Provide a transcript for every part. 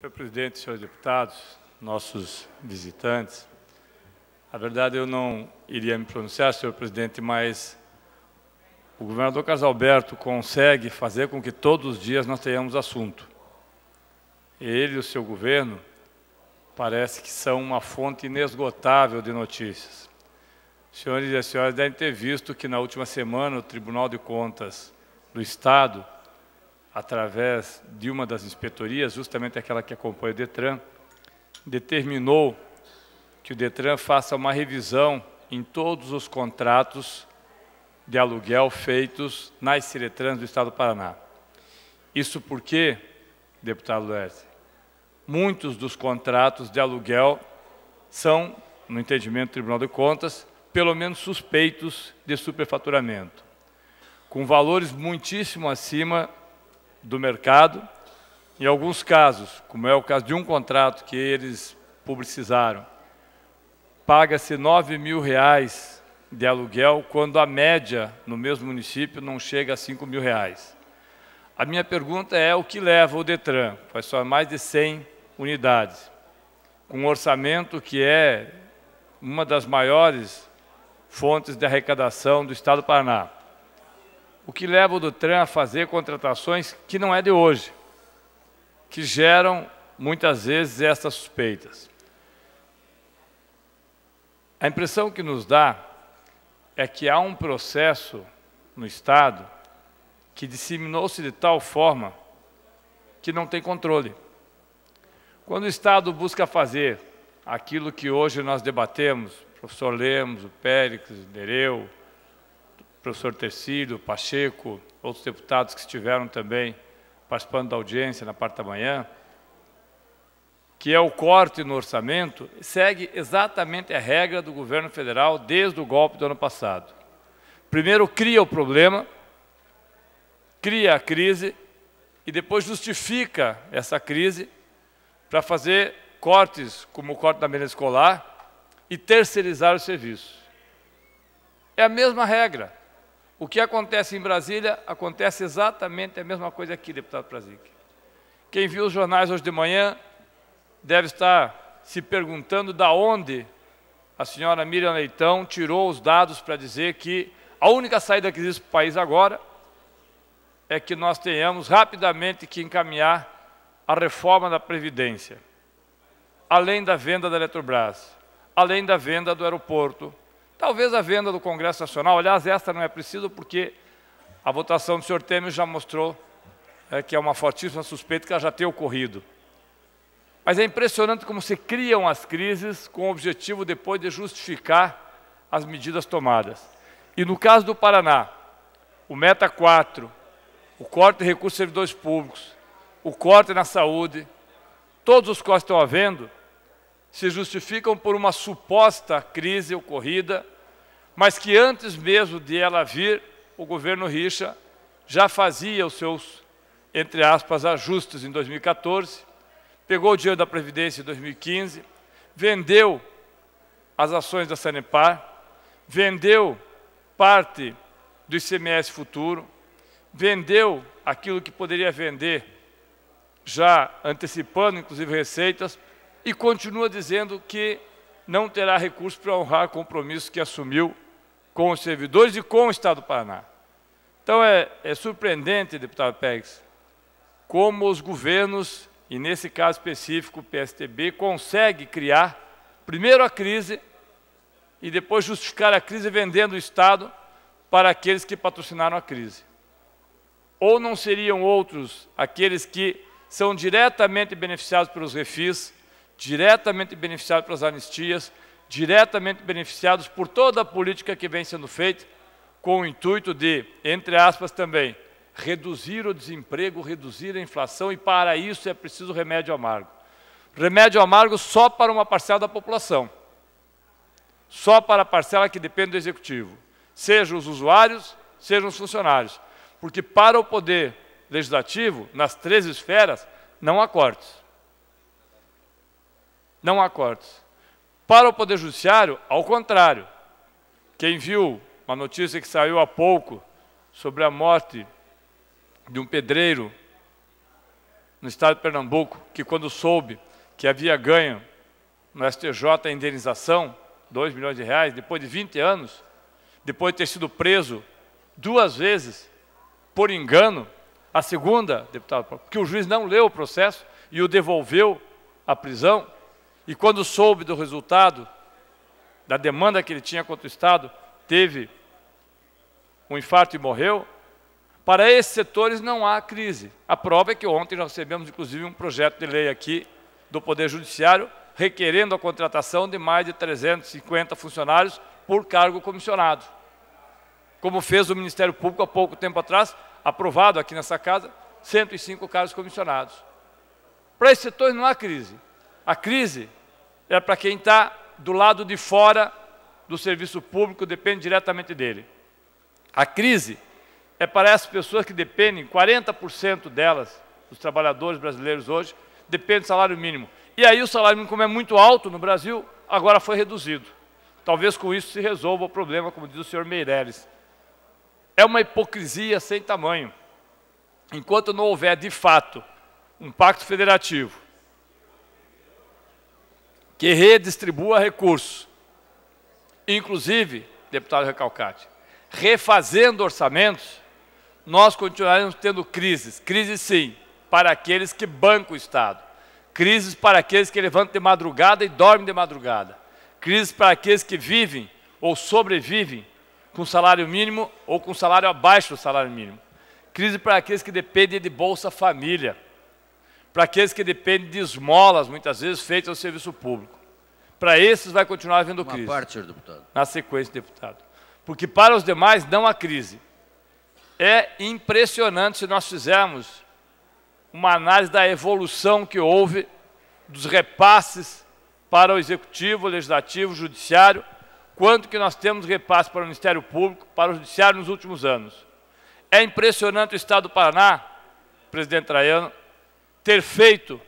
Senhor presidente, senhores deputados, nossos visitantes, a verdade eu não iria me pronunciar, senhor presidente, mas o governador Carlos Alberto consegue fazer com que todos os dias nós tenhamos assunto. Ele e o seu governo parece que são uma fonte inesgotável de notícias. Os senhores e as senhoras devem ter visto que na última semana o Tribunal de Contas do Estado, através de uma das inspetorias, justamente aquela que acompanha o DETRAN, determinou que o DETRAN faça uma revisão em todos os contratos de aluguel feitos nas Ciretrans do Estado do Paraná. Isso porque, deputado Laerte, muitos dos contratos de aluguel são, no entendimento do Tribunal de Contas, pelo menos suspeitos de superfaturamento, com valores muitíssimo acima do mercado. Em alguns casos, como é o caso de um contrato que eles publicizaram, paga-se R$ 9.000 de aluguel, quando a média no mesmo município não chega a R$ 5.000. A minha pergunta é o que leva o DETRAN, faz só mais de 100 unidades, com um orçamento que é uma das maiores fontes de arrecadação do Estado do Paraná. O que leva o DETRAN a fazer contratações que não é de hoje, que geram, muitas vezes, essas suspeitas. A impressão que nos dá é que há um processo no Estado que disseminou-se de tal forma que não tem controle. Quando o Estado busca fazer aquilo que hoje nós debatemos, o professor Lemos, o Péricles, o Nereu, o professor Tercílio, Pacheco, outros deputados que estiveram também participando da audiência na parte da manhã, que é o corte no orçamento, segue exatamente a regra do governo federal desde o golpe do ano passado. Primeiro cria o problema, cria a crise e depois justifica essa crise para fazer cortes, como o corte da merenda escolar, e terceirizar o serviço. É a mesma regra. O que acontece em Brasília, acontece exatamente a mesma coisa aqui, deputado Prazic. Quem viu os jornais hoje de manhã deve estar se perguntando de onde a senhora Miriam Leitão tirou os dados para dizer que a única saída que existe para o país agora é que nós tenhamos rapidamente que encaminhar a reforma da Previdência, além da venda da Eletrobras, além da venda do aeroporto, talvez a venda do Congresso Nacional. Aliás, esta não é preciso porque a votação do senhor Temer já mostrou que é uma fortíssima suspeita que ela já tenha ocorrido. Mas é impressionante como se criam as crises com o objetivo depois de justificar as medidas tomadas. E no caso do Paraná, o Meta 4, o corte de recursos de servidores públicos, o corte na saúde, todos os cortes que estão havendo, se justificam por uma suposta crise ocorrida, mas que antes mesmo de ela vir, o governo Richa já fazia os seus, entre aspas, ajustes em 2014, pegou o dinheiro da Previdência em 2015, vendeu as ações da Sanepar, vendeu parte do ICMS futuro, vendeu aquilo que poderia vender, já antecipando, inclusive, receitas, e continua dizendo que não terá recursos para honrar compromissos que assumiu com os servidores e com o Estado do Paraná. Então, é surpreendente, deputado Pérez, como os governos, e nesse caso específico o PSTB, consegue criar primeiro a crise e depois justificar a crise vendendo o Estado para aqueles que patrocinaram a crise. Ou não seriam outros aqueles que são diretamente beneficiados pelos refis, diretamente beneficiados pelas anistias, diretamente beneficiados por toda a política que vem sendo feita, com o intuito de, entre aspas também, reduzir o desemprego, reduzir a inflação, e para isso é preciso remédio amargo. Remédio amargo só para uma parcela da população, só para a parcela que depende do Executivo, sejam os usuários, sejam os funcionários, porque para o Poder Legislativo, nas 3 esferas, não há cortes. Não há cortes. Para o Poder Judiciário, ao contrário. Quem viu uma notícia que saiu há pouco sobre a morte de um pedreiro no estado de Pernambuco, que quando soube que havia ganho no STJ a indenização, 2 milhões de reais, depois de 20 anos, depois de ter sido preso 2 vezes por engano, a segunda, deputado, porque o juiz não leu o processo e o devolveu à prisão, e quando soube do resultado da demanda que ele tinha contra o Estado, teve um infarto e morreu. Para esses setores não há crise. A prova é que ontem nós recebemos, inclusive, um projeto de lei aqui do Poder Judiciário requerendo a contratação de mais de 350 funcionários por cargo comissionado. Como fez o Ministério Público há pouco tempo atrás, aprovado aqui nessa casa, 105 cargos comissionados. Para esses setores não há crise. A crise é para quem está do lado de fora do serviço público, depende diretamente dele. A crise é para essas pessoas que dependem, 40% delas, dos trabalhadores brasileiros hoje, dependem do salário mínimo. E aí o salário mínimo, como é muito alto no Brasil, agora foi reduzido. Talvez com isso se resolva o problema, como diz o senhor Meirelles. É uma hipocrisia sem tamanho. Enquanto não houver, de fato, um pacto federativo que redistribua recursos, inclusive, deputado Recalcati, refazendo orçamentos, nós continuaremos tendo crises. Crises, sim, para aqueles que bancam o Estado. Crises para aqueles que levantam de madrugada e dormem de madrugada. Crises para aqueles que vivem ou sobrevivem com salário mínimo ou com salário abaixo do salário mínimo. Crise para aqueles que dependem de Bolsa Família. Para aqueles que dependem de esmolas, muitas vezes, feitas ao serviço público. Para esses vai continuar havendo crise. Uma parte, senhor deputado. Na sequência, deputado. Porque para os demais não há crise. É impressionante se nós fizermos uma análise da evolução que houve dos repasses para o Executivo, Legislativo, Judiciário, quanto que nós temos repasse para o Ministério Público, para o Judiciário nos últimos anos. É impressionante o Estado do Paraná, presidente Traiano, ter feito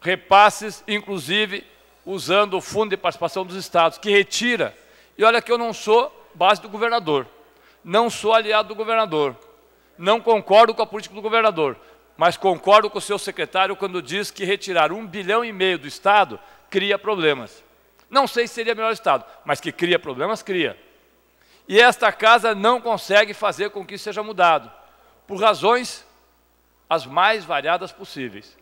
repasses, inclusive usando o Fundo de Participação dos Estados, que retira. E olha que eu não sou base do governador, não sou aliado do governador, não concordo com a política do governador, mas concordo com o seu secretário quando diz que retirar 1,5 bilhão do Estado cria problemas. Não sei se seria melhor o Estado, mas que cria problemas, cria. E esta casa não consegue fazer com que isso seja mudado, por razões as mais variadas possíveis.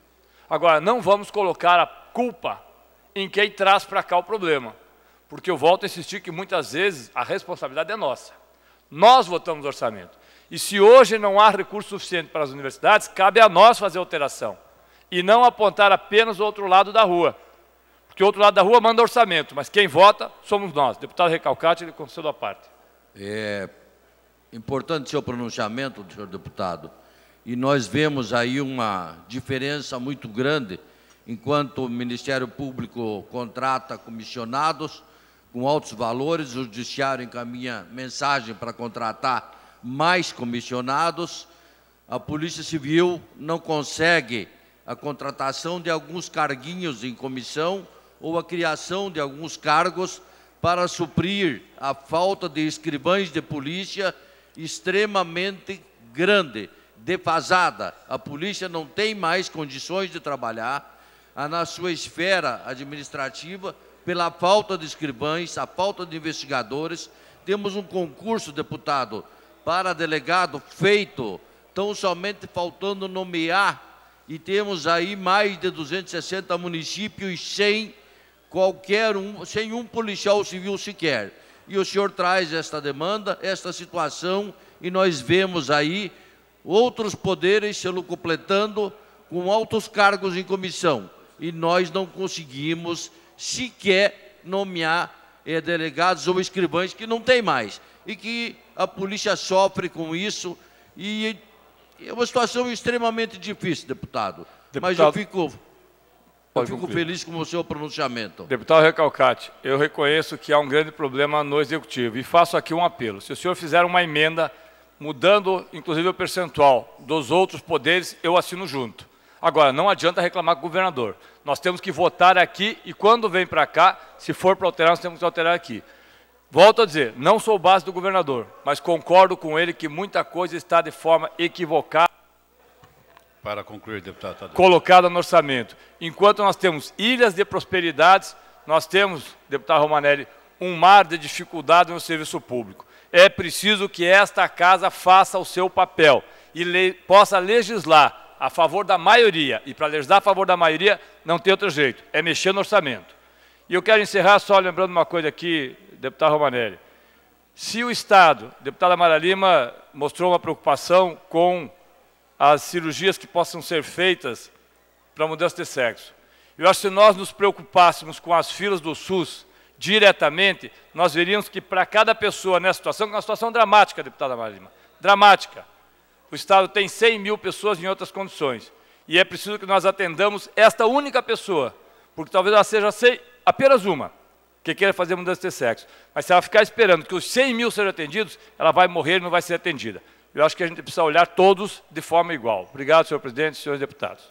Agora, não vamos colocar a culpa em quem traz para cá o problema, porque eu volto a insistir que muitas vezes a responsabilidade é nossa. Nós votamos o orçamento. E se hoje não há recurso suficiente para as universidades, cabe a nós fazer alteração. E não apontar apenas o outro lado da rua. Porque o outro lado da rua manda orçamento, mas quem vota somos nós. Deputado Recalcati, ele concedeu a parte. É importante seu pronunciamento, senhor deputado. E nós vemos aí uma diferença muito grande, enquanto o Ministério Público contrata comissionados com altos valores, o Judiciário encaminha mensagem para contratar mais comissionados, a Polícia Civil não consegue a contratação de alguns carguinhos em comissão ou a criação de alguns cargos para suprir a falta de escrivães de polícia extremamente grande, defasada. A polícia não tem mais condições de trabalhar na sua esfera administrativa pela falta de escrivães, a falta de investigadores. Temos um concurso, deputado, para delegado feito, tão somente faltando nomear, e temos aí mais de 260 municípios sem sem um policial civil sequer. E o senhor traz esta demanda, esta situação, e nós vemos aí outros poderes se locupletando com altos cargos em comissão, e nós não conseguimos sequer nomear delegados ou escrivães, que não tem mais, e que a polícia sofre com isso, e é uma situação extremamente difícil, deputado. Mas eu fico feliz com o seu pronunciamento. Deputado Recalcati, eu reconheço que há um grande problema no Executivo, e faço aqui um apelo. Se o senhor fizer uma emenda, mudando inclusive o percentual dos outros poderes, eu assino junto. Agora, não adianta reclamar com o governador. Nós temos que votar aqui, e quando vem para cá, se for para alterar, nós temos que alterar aqui. Volto a dizer, não sou base do governador, mas concordo com ele que muita coisa está de forma equivocada. Para concluir, deputado Tadeu. Colocada no orçamento. Enquanto nós temos ilhas de prosperidades, nós temos, deputado Romanelli, um mar de dificuldade no serviço público. É preciso que esta casa faça o seu papel e possa legislar a favor da maioria. E para legislar a favor da maioria, não tem outro jeito, é mexer no orçamento. E eu quero encerrar só lembrando uma coisa aqui, deputado Romanelli. Se o Estado, deputada Mara Lima mostrou uma preocupação com as cirurgias que possam ser feitas para mudança de sexo. Eu acho que se nós nos preocupássemos com as filas do SUS diretamente, nós veríamos que para cada pessoa nessa situação, que é uma situação dramática, deputada Mara Lima, dramática, o Estado tem 100 mil pessoas em outras condições. E é preciso que nós atendamos esta única pessoa, porque talvez ela seja apenas uma, que queira fazer mudança de sexo. Mas se ela ficar esperando que os 100 mil sejam atendidos, ela vai morrer e não vai ser atendida. Eu acho que a gente precisa olhar todos de forma igual. Obrigado, senhor presidente e senhores deputados.